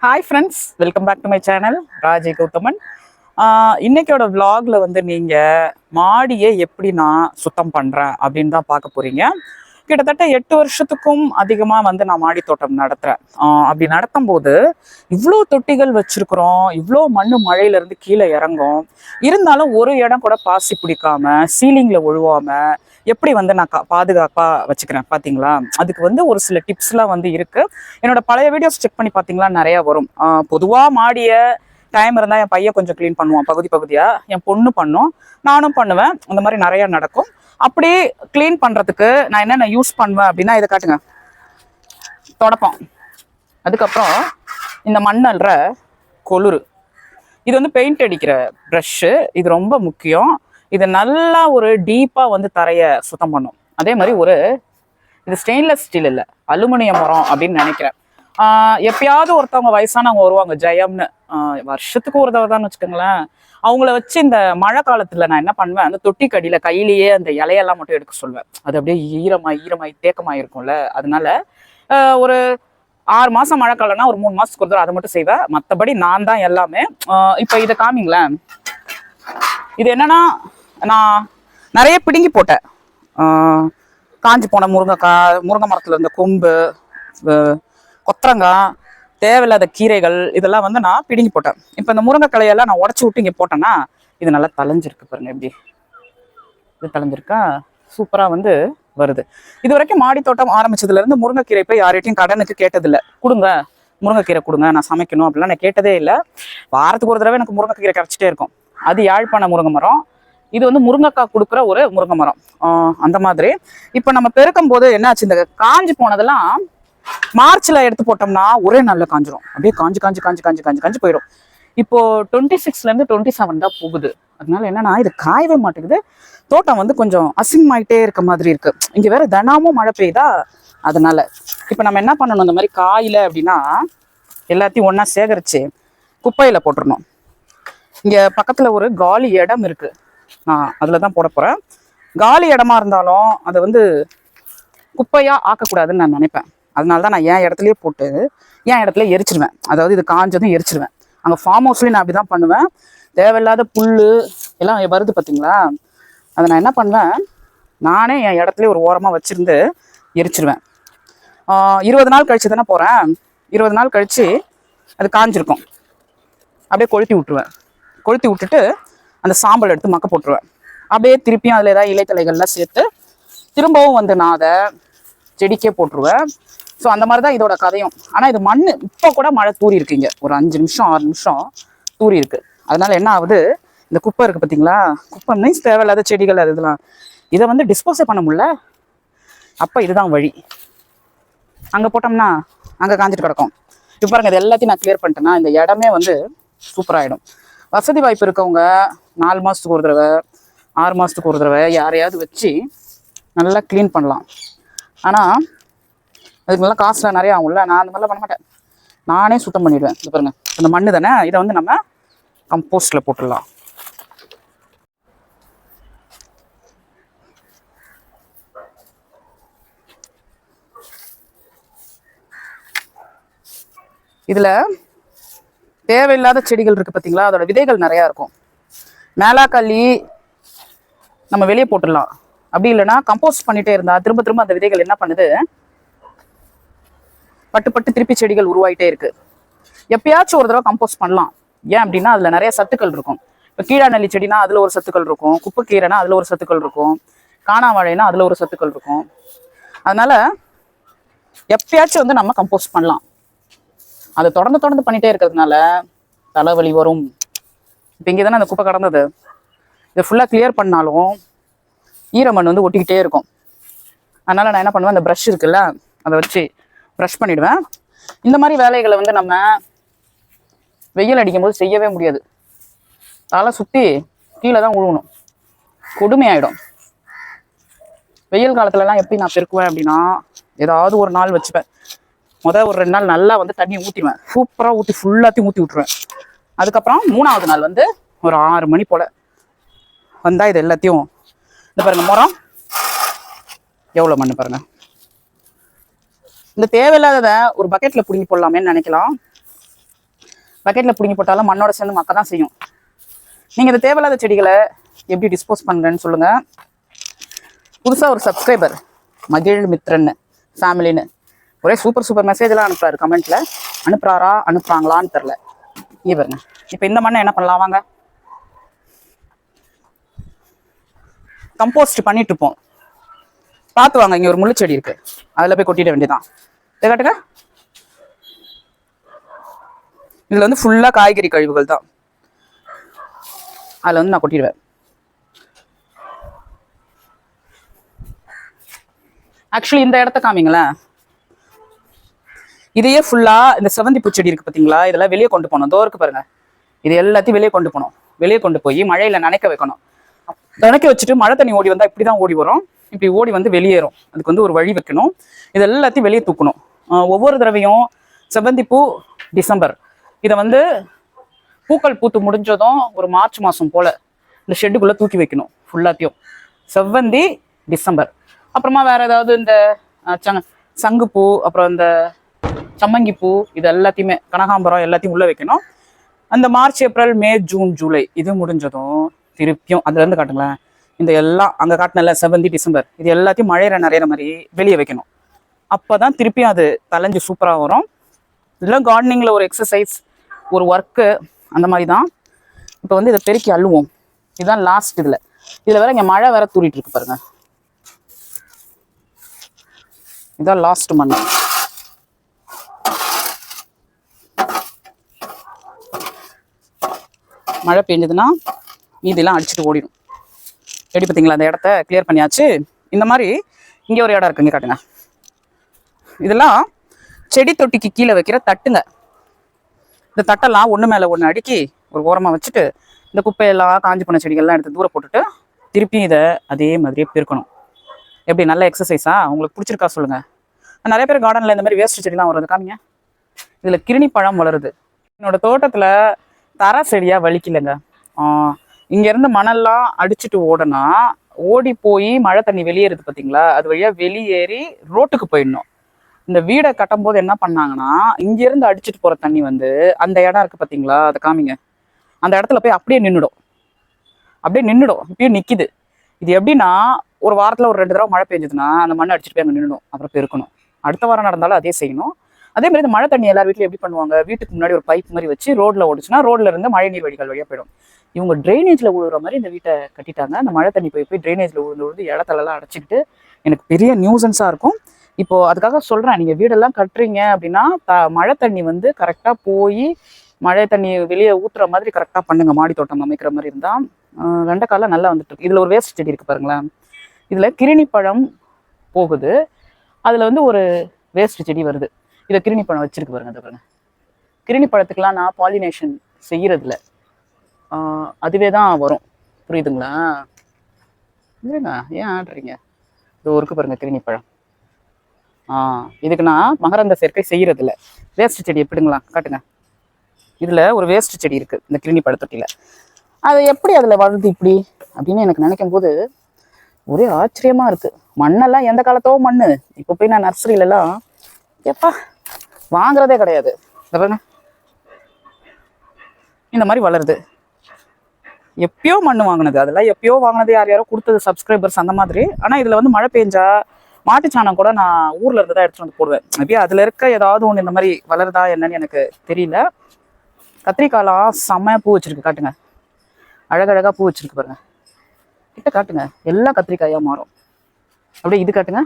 Hi friends, welcome back to my channel Raji Gauthaman. இன்னைக்கோட vlogல வந்து நீங்கள் மாடியை எப்படி நான் சுத்தம் பண்ணுறேன் அப்படின்னு தான் பார்க்க போகிறீங்க. கிட்டத்தட்ட 8 வருஷத்துக்கும் அதிகமாக வந்து நான் மாடி தோட்டம் நடத்துகிறேன். அப்படி நடத்தும் போது இவ்வளோ தொட்டிகள் வச்சுருக்குறோம், இவ்வளோ மழையிலேருந்து கீழே இறங்கும். இருந்தாலும் ஒரு இடம் கூட பாசி பிடிக்காம சீலிங்கில் ஒழுவாமல் எப்படி வந்து நான் பாதுகாப்பாக வச்சுக்கிறேன் பார்த்தீங்களா? அதுக்கு வந்து ஒரு சில டிப்ஸ்லாம் வந்து இருக்குது. என்னோட பழைய வீடியோஸ் செக் பண்ணி பார்த்தீங்களா நிறையா வரும். பொதுவாக மாடியை டைம் இருந்தால் என் பையன் கொஞ்சம் க்ளீன் பண்ணுவான், பகுதியாக என் பொண்ணு பண்ணும், நானும் பண்ணுவேன். அந்த மாதிரி நிறையா நடக்கும். அப்படி க்ளீன் பண்ணுறதுக்கு நான் என்னென்ன யூஸ் பண்ணுவேன் அப்படின்னா இதை காட்டுங்க. தொடப்பம், அதுக்கப்புறம் இந்த மண்ணல்ற கொளுறு, இது வந்து பெயிண்ட் அடிக்கிற ப்ரஷ்ஷு, இது ரொம்ப முக்கியம். இது நல்லா ஒரு டீப்பாக வந்து தரையை சுத்தம் பண்ணும். அதே மாதிரி இது ஸ்டெயின்லெஸ் ஸ்டீல் இல்லை, அலுமினியம் மரம் அப்படின்னு நினைக்கிறேன். எப்பயாவது ஒருத்தவங்க வயசானவங்க வருவாங்க, ஜெயம்னு, வருஷத்துக்கு ஒரு தடவை தான் வச்சுக்கோங்களேன். அவங்கள வச்சு இந்த மழை காலத்துல நான் என்ன பண்ணுவேன், அந்த தொட்டி கடியில கையிலேயே அந்த இலையெல்லாம் மட்டும் எடுக்க சொல்வேன். அது அப்படியே ஈரமாய் தேக்கமாய் இருக்கும்ல. அதனால ஒரு 6 மாசம் மழை காலம்னா ஒரு 3 மாசத்துக்கு ஒரு தடவை அதை மட்டும் செய்வேன். மற்றபடி நான் தான் எல்லாமே. இப்ப இதை காமிங்களேன். இது என்னன்னா, நான் நிறைய பிடுங்கி போட்டேன். காஞ்சி போன முருங்கை மரத்துல இருந்த கொம்பு, கொத்தரங்காய், தேவையில்லாத கீரைகள், இதெல்லாம் வந்து நான் பிடுங்கி போட்டேன். இப்போ இந்த முருங்கைக்கலையெல்லாம் நான் உடச்சி விட்டு இங்கே போட்டேன்னா இது நல்லா தளைஞ்சிருக்கு பாருங்க. எப்படி இது தளைஞ்சிருக்கா, சூப்பராக வந்து வருது. இது வரைக்கும் மாடி தோட்டம் ஆரம்பிச்சதுலேருந்து முருங்கைக்கீரை போய் யார்கிட்டையும் கடனுக்கு கேட்டதில்லை. கொடுங்க முருங்கைக்கீரை கொடுங்க, நான் சமைக்கணும் அப்படிலாம் நான் கேட்டதே இல்லை. வாரத்துக்கு ஒரு தடவை எனக்கு முருங்கைக்கீரை கரைச்சிட்டே இருக்கும். அது யாழ்ப்பாண முருங்கை மரம். இது வந்து முருங்கைக்காய் கொடுக்குற ஒரு முருங்கை மரம். அந்த மாதிரி இப்போ நம்ம பெருக்கும் போது என்னாச்சு, இந்த காஞ்சி போனதெல்லாம் மார்ச்ல எடுத்து போட்டோம்னா ஒரே நாள்ல காஞ்சிரும். அப்படியே காஞ்சி போயிடும். இப்போ 26ல இருந்து 27 தான் போகுது. அதனால என்னன்னா, இது காயவே மாட்டேங்குது. தோட்டம் வந்து கொஞ்சம் அசிங்கமாயிட்டே இருக்க மாதிரி இருக்கு. இங்க வேற தினமும் மழை பெய்யுதா. அதனால இப்ப நம்ம என்ன பண்ணணும், இந்த மாதிரி காயில அப்படின்னா எல்லாத்தையும் ஒன்னா சேகரிச்சு குப்பையில போட்டுடணும். இங்க பக்கத்துல ஒரு காலி இடம் இருக்கு, நான் அதுலதான் போட போறேன். காலி இடமா இருந்தாலும் அதை வந்து குப்பையா ஆக்கக்கூடாதுன்னு நான் நினைப்பேன். அதனால தான் நான் என் இடத்துலயே போட்டு என் இடத்துல எரிச்சிருவேன். அதாவது இது காஞ்சதும் எரிச்சிருவேன். அங்கே ஃபார்ம் ஹவுஸ்லேயும் நான் அப்படி தான் பண்ணுவேன். தேவையில்லாத புல் எல்லாம் வருது பார்த்தீங்களா, அதை நான் என்ன பண்ணுவேன், நானே என் இடத்துல ஒரு ஓரமாக வச்சுருந்து எரிச்சிருவேன். 20 நாள் கழிச்சு தானே போகிறேன். 20 நாள் கழித்து அது காஞ்சிருக்கும். அப்படியே கொளுத்தி விட்டுருவேன். கொளுத்தி விட்டுட்டு அந்த சாம்பல் எடுத்து மக்க போட்டுருவேன். அப்படியே திருப்பியும் அதில் ஏதாவது இலைத்தலைகள்லாம் சேர்த்து திரும்பவும் வந்து நான் அதை செடிக்கே போட்டுருவேன். ஸோ அந்த மாதிரி தான் இதோட கதையும். ஆனால் இது மண் இப்போ கூட மழை தூரி இருக்குங்க, ஒரு 5 நிமிஷம் 6 நிமிஷம் தூரி இருக்கு. அதனால என்ன ஆகுது, இந்த குப்பை இருக்கு பார்த்தீங்களா, குப்பை மீன்ஸ் தேவையில்லாத செடிகள் அது இதெல்லாம், இதை வந்து டிஸ்போஸே பண்ண முடியல. அப்போ இதுதான் வழி. அங்கே போட்டோம்னா அங்கே காஞ்சிட்டு கிடக்கும். இப்போ பாருங்க, இது எல்லாத்தையும் நான் கிளியர் பண்ணிட்டேன்னா இந்த இடமே வந்து சூப்பராகிடும். வசதி வாய்ப்பு இருக்கவங்க 4 மாதத்துக்கு ஒரு தடவை 6 மாதத்துக்கு ஒரு தடவை யாரையாவது வச்சு நல்லா க்ளீன் பண்ணலாம். ஆனால் அதுக்கு நல்லா காசுலாம் நிறையா ஆகும்ல. நான் அந்த மாதிரிலாம் பண்ண மாட்டேன், நானே சுத்தம் பண்ணிடுவேன். இது பாருங்க, இந்த மண்ணு தானே, இதை வந்து நம்ம கம்போஸ்டில் போட்டுடலாம். இதில் தேவையில்லாத செடிகள் இருக்குது பார்த்தீங்களா, அதோட விதைகள் நிறையா இருக்கும். மேலாக்கள்ளி நம்ம வெளியே போட்டுடலாம். அப்படி இல்லைன்னா கம்போஸ்ட் பண்ணிகிட்டே இருந்தால் திரும்ப திரும்ப அந்த விதைகள் என்ன பண்ணுது, பட்டு திருப்பி செடிகள் உருவாயிட்டே இருக்கு. எப்பயாச்சும் ஒரு தடவை கம்போஸ்ட் பண்ணலாம். ஏன் அப்படின்னா அதில் நிறைய சத்துக்கள் இருக்கும். இப்போ கீழாநெல்லி செடினா அதில் ஒரு சத்துக்கள் இருக்கும், குப்பைக்கீரைனா அதில் ஒரு சத்துக்கள் இருக்கும், காணாவாழைனா அதில் ஒரு சத்துக்கள் இருக்கும். அதனால எப்பயாச்சும் வந்து நம்ம கம்போஸ்ட் பண்ணலாம். அதை தொடர்ந்து பண்ணிட்டே இருக்கிறதுனால தலைவலி வரும். இப்போ இங்கே தானே அந்த குப்பை கடந்தது, இதை ஃபுல்லாக கிளியர் பண்ணாலும் ஈரமண் வந்து ஒட்டிக்கிட்டே இருக்கும். அதனால நான் என்ன பண்ணுவேன், அந்த ப்ரஷ் இருக்குல்ல அதை வச்சு ப்ரஷ் பண்ணிடுவேன். இந்த மாதிரி வேலைகளை வந்து நம்ம வெயில் அடிக்கும் போது செய்யவே முடியாது. தலை சுற்றி கீழே தான் உழுவணும், கொடுமையாயிடும். வெயில் காலத்துலலாம் எப்படி நான் பெருக்குவேன் அப்படின்னா, ஏதாவது ஒரு நாள் வச்சுப்பேன். ஒரு 2 நாள் நல்லா வந்து தண்ணியை ஊற்றிடுவேன், சூப்பராக ஊற்றி ஃபுல்லாத்தையும் ஊற்றி விட்டுருவேன். அதுக்கப்புறம் 3ஆவது நாள் வந்து ஒரு 6 மணி போல் வந்தால் இது எல்லாத்தையும், இந்த பாருங்க மரம் எவ்வளோ மண் பாருங்க. இந்த தேவையில்லாததை ஒரு பக்கெட்ல பிடிங்கி போடலாமேன்னு நினைக்கலாம். பக்கெட்டில் பிடிங்கி போட்டாலும் மண்ணோட சேர்ந்து மக்க தான் செய்யும். நீங்கள் இந்த தேவையில்லாத செடிகளை எப்படி டிஸ்போஸ் பண்ணுறேன்னு சொல்லுங்கள். புதுசாக ஒரு சப்ஸ்கிரைபர் மகிழ் மித்ரன்னு ஃபேமிலின்னு ஒரே சூப்பர் மெசேஜ்லாம் அனுப்புறாரு கமெண்ட்டில். அனுப்புகிறாங்களான்னு தெரில. இங்கே பாருங்க. இப்போ இந்த மண்ணை என்ன பண்ணலாம் வாங்க. கம்போஸ்ட் பண்ணிட்டு இருப்போம். பார்த்து வாங்க, இங்கே ஒரு முள்ளு செடி இருக்கு, அதில் போய் கொட்டிட வேண்டியதான். இதை காட்டுங்க. இதில் வந்து ஃபுல்லாக காய்கறி கழிவுகள் தான். அதில் வந்து நான் கொட்டிடுவேன். ஆக்சுவலி இந்த இடத்த காமிங்களேன். இதையே ஃபுல்லாக இந்த செவந்தி பூச்செடி இருக்குது பார்த்தீங்களா, இதெல்லாம் வெளியே கொண்டு போகணும். தோ இருக்கு பாருங்க. இது எல்லாத்தையும் வெளியே கொண்டு போகணும். வெளியே கொண்டு போய் மழையில் நனைக்க வைக்கணும். நனைக்க வச்சுட்டு மழை தண்ணி ஓடி வந்தால் இப்படி தான் ஓடி வரும். இப்படி ஓடி வந்து வெளியேறும். அதுக்கு வந்து ஒரு வழி வைக்கணும். இது எல்லாத்தையும் வெளியே தூக்கணும். ஒவ்வொரு தடவையும் செவந்தி பூ டிசம்பர், இதை வந்து பூக்கள் பூத்து முடிஞ்சதும் ஒரு மார்ச் மாதம் போல் இந்த ஷெட்டுக்குள்ளே தூக்கி வைக்கணும் ஃபுல்லாத்தையும். செவ்வந்தி டிசம்பர். அப்புறமா வேறு ஏதாவது இந்த சங்குப்பூ, அப்புறம் இந்த சம்மங்கிப்பூ, இது எல்லாத்தையுமே கனகாம்பரம் எல்லாத்தையும் உள்ளே வைக்கணும். அந்த March April May June July இது முடிஞ்சதும் திருப்பியும் அதுலேருந்து காட்டுங்களேன். இந்த எல்லாம் அங்கே காட்டினல செவந்தி டிசம்பர், இது எல்லாத்தையும் மழையில நிறையிற மாதிரி வெளியே வைக்கணும். அப்போ தான் திருப்பியும் அது தலைஞ்சு சூப்பராக வரும். இதெல்லாம் கார்டனிங்கில் ஒரு எக்ஸசைஸ், ஒரு ஒர்க்கு, அந்த மாதிரி தான். இப்போ வந்து இதை பெருக்கி அள்ளுவோம். இதுதான் லாஸ்ட். இதில் வேற இங்கே மழை வேற தூரிட்டு இருக்கு பாருங்க. இதான் லாஸ்ட் மண். மழை பெஞ்சதுன்னா மீதிலாம் அடிச்சுட்டு ஓடிடும். எப்படி பார்த்தீங்களா, அந்த இடத்த கிளியர் பண்ணியாச்சு. இந்த மாதிரி இங்கே ஒரு இடம் இருக்குங்க, காட்டுங்க. இதெல்லாம் செடி தொட்டிக்கு கீழே வைக்கிற தட்டுங்க. இந்த தட்டெல்லாம் ஒன்று மேலே ஒன்று அடுக்கி ஒரு ஓரமாக வச்சுட்டு இந்த குப்பையெல்லாம் காஞ்சி போன செடிகள்லாம் எடுத்து தூர போட்டுட்டு திருப்பி இதை அதே மாதிரியே பெருக்கணும். எப்படி நல்ல எக்ஸசைஸா? உங்களுக்கு பிடிச்சிருக்கா சொல்லுங்கள். நிறைய பேர் கார்டனில் இந்த மாதிரி வேஸ்ட் செடிலாம் வருது, காமிங்க. இதில் கிருணி பழம் வளருது. என்னோட தோட்டத்தில் தர செடியாக வலிக்கலைங்க. இங்கேருந்து மணல்லாம் அடிச்சுட்டு ஓடனா ஓடி போய் மழை தண்ணி வெளியேறுது பார்த்தீங்களா, அது வழியாக வெளியேறி ரோட்டுக்கு போயிடணும். இந்த வீடை கட்டும் போது என்ன பண்ணாங்கன்னா, இங்கேருந்து அடிச்சுட்டு போகிற தண்ணி வந்து அந்த இடம் இருக்குது பார்த்தீங்களா, அதை காமிங்க, அந்த இடத்துல போய் அப்படியே நின்றுடும். இப்பயும் நிற்கிது. இது எப்படின்னா, ஒரு வாரத்தில் ஒரு 2 தடவை மழை பெஞ்சதுன்னா அந்த மண்ணை அடிச்சுட்டு போய் அங்கே நின்றுடும். அப்புறம் பெருக்கணும். அடுத்த வாரம் நடந்தாலும் அதே செய்யணும். அதே மாதிரி இந்த மழை தண்ணி எல்லார் வீட்லையும் எப்படி பண்ணுவாங்க, வீட்டுக்கு முன்னாடி ஒரு பைப் மாதிரி வச்சு ரோட்ல ஓடிச்சுன்னா ரோட்ல இருந்து மழை நீர் வடிகால் வழியாக போயிடும். இவங்க ட்ரைனேஜில் விழுற மாதிரி இந்த வீட்டை கட்டிட்டாங்க. அந்த மழை தண்ணி போய் ட்ரைனேஜில் விழுந்து இடத்துலலாம் அடைச்சிக்கிட்டு எனக்கு பெரிய நியூசன்ஸாக இருக்கும். இப்போது அதுக்காக சொல்கிறேன், நீங்கள் வீடெல்லாம் கட்டுறீங்க அப்படின்னா மழை தண்ணி வந்து கரெக்டாக போய் மழை தண்ணி வெளியே ஊற்றுற மாதிரி கரெக்டாக பண்ணுங்க. மாடி தோட்டம் அமைக்கிற மாதிரி இருந்தால் வெண்டைக்காலாம் நல்லா வந்துட்டு இருக்கு. இதில் ஒரு வேஸ்ட் செடி இருக்குது பாருங்களேன். இதில் கிருணி பழம் போகுது. அதில் வந்து ஒரு வேஸ்ட் செடி வருது. இதை கிருணி பழம் வச்சிருக்கு பாருங்க. அதை பாருங்க. கிருணி பழத்துக்கெலாம் நான் பாலினேஷன் செய்யறதில்ல, அதுவே தான் வரும். புரியுதுங்களா? இல்லைங்க, ஏன் ஆடுறீங்க? இது ஒருக்கு பாருங்க கிருணி பழம். இதுக்கு நான் மகரந்த சேர்க்கை செய்யறதில்ல. வேஸ்ட் செடி எப்படிங்களா காட்டுங்க. இதில் ஒரு வேஸ்ட் செடி இருக்குது இந்த கிருணி பழத்தொட்டியில். அது எப்படி அதில் வளருது இப்படி அப்படின்னு எனக்கு நினைக்கும் போது ஒரே ஆச்சரியமாக இருக்குது. மண்ணெல்லாம் எந்த காலத்தோ மண். இப்போ போய் நான் நர்சரியிலலாம் எப்பா வாங்குறதே கிடையாது. பாருங்க, இந்த மாதிரி வளருது. எப்பயோ மண் வாங்கினது, அதெல்லாம் எப்பயோ வாங்கினது, யாரோ கொடுத்தது, சப்ஸ்கிரைபர்ஸ் அந்த மாதிரி. ஆனால் இதில் வந்து மழை பெஞ்சா மாட்டுச்சாணம் கூட நான் ஊரில் இருந்து தான் எடுத்துகிட்டு வந்து போடுவேன். அப்படியே அதில் இருக்க ஏதாவது ஒன்று இந்த மாதிரி வளருதா என்னன்னு எனக்கு தெரியல. கத்திரிக்காயெலாம் செம்மையாக பூ வச்சுருக்கு, காட்டுங்க. அழகழகாக பூ வச்சுருக்கு பாருங்க. கிட்ட காட்டுங்க, எல்லாம் கத்திரிக்காயாக மாறும். அப்படியே இது காட்டுங்க.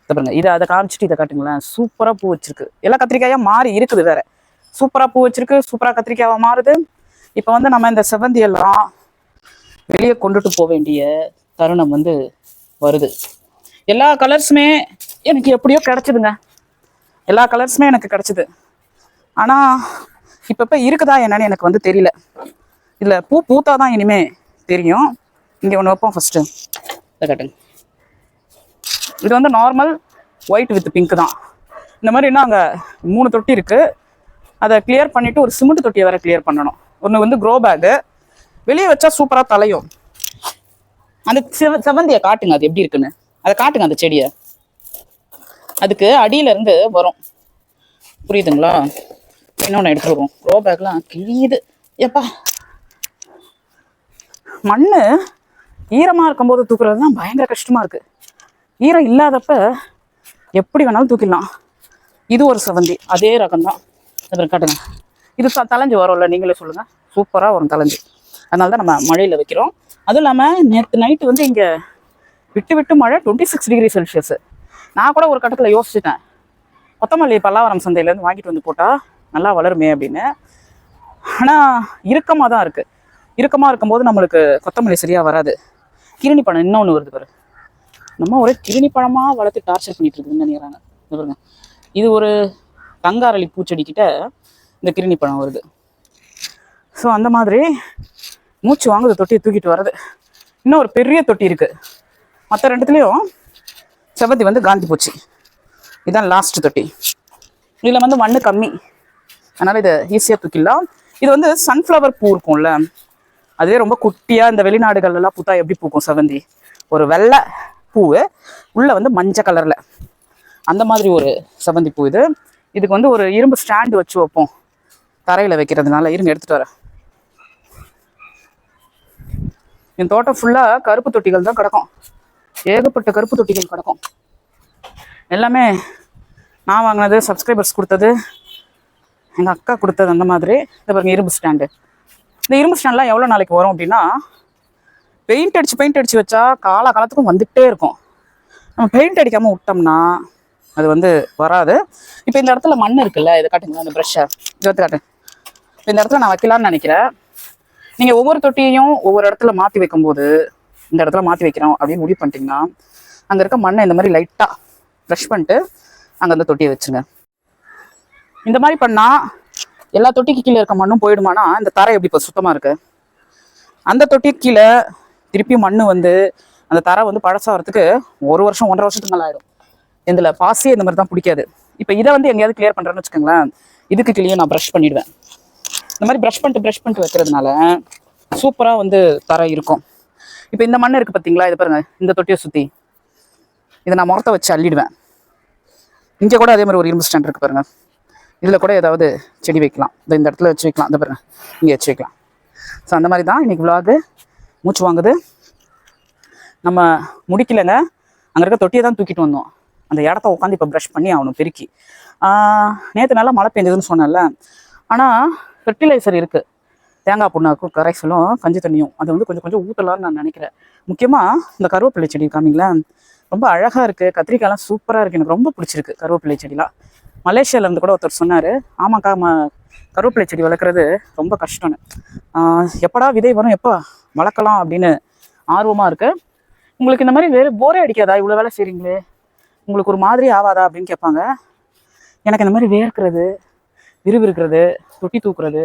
பாருங்க, இதை அதை காமிச்சிட்டு இதை காட்டுங்களேன். சூப்பராக பூ வச்சிருக்கு. எல்லாம் கத்திரிக்காயாக மாறி இருக்குது. வேற சூப்பராக பூ வச்சிருக்கு, சூப்பராக கத்திரிக்காயாக மாறுது. இப்போ வந்து நம்ம இந்த செவந்தியெல்லாம் வெளியே கொண்டுட்டு போக வேண்டிய தருணம் வந்து வருது. எல்லா கலர்ஸுமே எனக்கு எப்படியோ கிடச்சிதுங்க. எல்லா கலர்ஸுமே எனக்கு கிடச்சிது. ஆனால் இப்போ இருக்குதா என்னன்னு எனக்கு வந்து தெரியல. இதில் பூ பூத்தாதான் இனிமே தெரியும். இங்கே ஒன்று வைப்போம் ஃபஸ்ட்டு. இதை காட்டுங்க. இது வந்து நார்மல் ஒயிட் வித் பிங்க் தான். இந்த மாதிரி இன்னும் அங்கே 3 தொட்டி இருக்குது. அதை கிளியர் பண்ணிவிட்டு ஒரு சிமெண்ட் தொட்டியை வேறு கிளியர் பண்ணணும். ஒன்று வந்து க்ரோ பேக்கு. வெளியே வச்சா சூப்பராக தலையும். அந்த செவந்தியை காட்டுங்க, அது எப்படி இருக்குன்னு அதை காட்டுங்க. அந்த செடியை அதுக்கு அடியிலேருந்து வரும், புரியுதுங்களா? இன்னொன்று எடுத்து வருவோம். க்ரோ பேக்லாம் கிழியுது. எப்பா மண் ஈரமாக இருக்கும்போது தூக்குறது தான் பயங்கர கஷ்டமாக இருக்குது. ஈரம் இல்லாதப்ப எப்படி வேணாலும் தூக்கிடலாம். இது ஒரு செவந்தி, அதே ரகம்தான். அப்புறம் காட்டுங்க, இது தலைஞ்சு வரும்ல, நீங்களே சொல்லுங்கள். சூப்பராக வரும் தலைஞ்சு. அதனால தான் நம்ம மழையில் வைக்கிறோம். அதுவும் இல்லாமல் நேற்று நைட்டு வந்து இங்கே விட்டு விட்டு மழை, 26 டிகிரி செல்சியஸ். நான் கூட ஒரு கட்டத்தில் யோசிச்சுட்டேன், கொத்தமல்லி பல்லாவரம் சந்தையிலேருந்து வாங்கிட்டு வந்து போட்டால் நல்லா வளருமே அப்படின்னு. ஆனால் இறுக்கமாக தான் இருக்குது. இறுக்கமாக இருக்கும்போது நம்மளுக்கு கொத்தமல்லி சரியாக வராது. கிருணி பழம் இன்னொன்று வருது பாரு. நம்ம ஒரே கிருணி பழமாக வளர்த்து டார்ச்சர் பண்ணிட்டு இருக்குதுன்னு நினைக்கிறாங்க. பாருங்க, இது ஒரு தங்காரளி பூச்செடிக்கிட்ட இந்த கிருணி பழம் வருது. ஸோ அந்த மாதிரி மூச்சு வாங்குது தொட்டியை தூக்கிட்டு வர்றது. இன்னும் ஒரு பெரிய தொட்டி இருக்குது. மற்ற ரெண்டுத்துலேயும் செவந்தி வந்து காந்தி போச்சு. இதுதான் லாஸ்ட் தொட்டி. இதில் வந்து மண் கம்மி, அதனால் இதை ஈஸியாக தூக்கிடலாம். இது வந்து சன்ஃப்ளவர் பூ இருக்கும்ல, அதுவே ரொம்ப குட்டியாக இந்த வெளிநாடுகள்லாம் பூத்தா எப்படி பூக்கும் செவந்தி, ஒரு வெள்ளை பூ உள்ள வந்து மஞ்சள் கலரில், அந்த மாதிரி ஒரு செவந்தி பூ இது. இதுக்கு வந்து ஒரு இரும்பு ஸ்டாண்டு வச்சு வைப்போம் தரையில் வைக்கிறதுனால. இருங்க எடுத்துகிட்டு வரேன். என் தோட்டம் ஃபுல்லாக கருப்பு தொட்டிகள் தான் கிடக்கும். ஏகப்பட்ட கருப்பு தொட்டிகள் கிடக்கும். எல்லாமே நான் வாங்கினது, சப்ஸ்கிரைபர்ஸ் கொடுத்தது, எங்கள் அக்கா கொடுத்தது. அந்த மாதிரி இந்த பாருங்க இரும்பு ஸ்டாண்டு. இந்த இரும்பு ஸ்டாண்ட்லாம் எவ்வளோ நாளைக்கு வரும் அப்படின்னா, பெயிண்ட் அடித்து வச்சா காலத்துக்கும் வந்துகிட்டே இருக்கும். நம்ம பெயிண்ட் அடிக்காமல் விட்டோம்னா அது வந்து வராது. இப்போ இந்த இடத்துல மண் இருக்குல்ல, இதை காட்டுங்க, அந்த ப்ரெஷ்ஷை இதை வந்து காட்டு. இந்த இடத்துல நான் வைக்கலான்னு நினைக்கிறேன். நீங்கள் ஒவ்வொரு தொட்டியையும் ஒவ்வொரு இடத்துல மாற்றி வைக்கும்போது, இந்த இடத்துல மாற்றி வைக்கிறோம் அப்படின்னு முடிவு பண்ணிட்டீங்கன்னா, அங்கே இருக்க மண்ணை இந்த மாதிரி லைட்டாக ப்ரெஷ் பண்ணிட்டு அங்கே அந்த தொட்டியை வச்சுங்க. இந்த மாதிரி பண்ணால் எல்லா தொட்டிக்கு கீழே இருக்க மண்ணும் போயிடுமானா, இந்த தரை எப்படி இப்போ சுத்தமாக இருக்குது. அந்த தொட்டிக்கு கீழே திருப்பி மண் வந்து அந்த தரை வந்து பழசாகிறதுக்கு 1 வருஷம் 1.5 வருஷத்துக்கு மேலே ஆகிடும். இதில் பாசியே இந்த மாதிரி தான் பிடிக்காது. இப்போ இதை வந்து எங்கேயாவது கிளியர் பண்ணுறேன்னு வச்சுக்கோங்களேன், இதுக்கு கீழே நான் ப்ரஷ் பண்ணிவிடுவேன். இந்த மாதிரி ப்ரஷ் பண்ணிட்டு வைக்கிறதுனால சூப்பராக வந்து தரை இருக்கும். இப்போ இந்த மண் இருக்குது பார்த்தீங்களா, இது பாருங்கள், இந்த தொட்டியை சுற்றி இதை நான் முறத்தை வச்சு அள்ளிடுவேன். இங்கே கூட அதே மாதிரி ஒரு இரும்பு ஸ்டாண்ட் இருக்குது பாருங்கள். இதில் கூட ஏதாவது செடி வைக்கலாம். இந்த இடத்துல வச்சு வைக்கலாம். இந்த பாருங்கள், இங்கே வச்சு வைக்கலாம். ஸோ அந்த மாதிரி தான் இன்றைக்கி விலாகு. மூச்சு வாங்குது. நம்ம முடிக்கலைங்க, அங்கே இருக்க தொட்டியை தான் தூக்கிட்டு வந்தோம். அந்த இடத்த உட்காந்து இப்போ ப்ரஷ் பண்ணி ஆகணும் பெருக்கி. நேற்று நல்லா மழை பெஞ்சதுன்னு சொன்னேன்ல, ஆனால் ஃபெர்டிலைசர் இருக்குது. தேங்காய் புண்ணாக்கும் கரைசலும் கஞ்சி தண்ணியும் அது வந்து கொஞ்சம் கொஞ்சம் ஊற்றலான்னு நான் நினைக்கிறேன். முக்கியமாக இந்த கருவேப்பிலை செடி காமிங்களேன், ரொம்ப அழகாக இருக்குது. கத்திரிக்காயெலாம் சூப்பராக இருக்குது. எனக்கு ரொம்ப பிடிச்சிருக்கு கருவேப்பிலை செடிலாம். மலேசியாவிலேருந்து கூட ஒருத்தர் சொன்னார், ஆமாக்கா கருவேப்பிலை செடி வளர்க்குறது ரொம்ப கஷ்டம்னு. எப்படா விதை வரும், எப்போ வளர்க்கலாம் அப்படின்னு ஆர்வமாக இருக்குது. உங்களுக்கு இந்த மாதிரி வேறு போரே அடிக்காதா, இவ்வளோ வேலை செய்கிறீங்களே, உங்களுக்கு ஒரு மாதிரி ஆகாதா அப்படின்னு கேட்பாங்க. எனக்கு இந்த மாதிரி வேர்க்கிறது, விறுவிறுக்கிறது, தொட்டி தூக்குறது,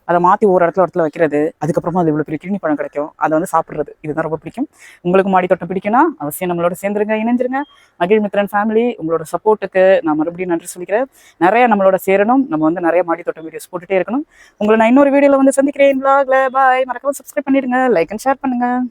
அதை மாற்றி ஒரு இடத்துல வைக்கிறது, அதுக்கப்புறமா அது இவ்வளோ பெரிய கிருமி பழம் கிடைக்கும், அதை வந்து சாப்பிட்றது, இதுதான் ரொம்ப பிடிக்கும். உங்களுக்கு மாடி தோட்டம் பிடிக்கும்னா அவசியம் நம்மளோட சேர்ந்துருங்க, இணைஞ்சிருங்க. மகிழ்மித்ரன் ஃபேமிலி உங்களோட சப்போர்ட்டுக்கு நான் மறுபடியும் நன்றி சொல்லிக்கிறேன். நிறைய நம்மளோட சேரணும், நம்ம வந்து நிறைய மாடி தோட்டம் வீடியோஸ் போட்டுகிட்டே இருக்கணும். உங்களை நான் இன்னொரு வீடியோவில் வந்து சந்திக்கிறேன். vlogல பாய். மறக்காம சப்ஸ்கிரைப் பண்ணிடுங்க, லைக் அண்ட் ஷேர் பண்ணுங்கள்.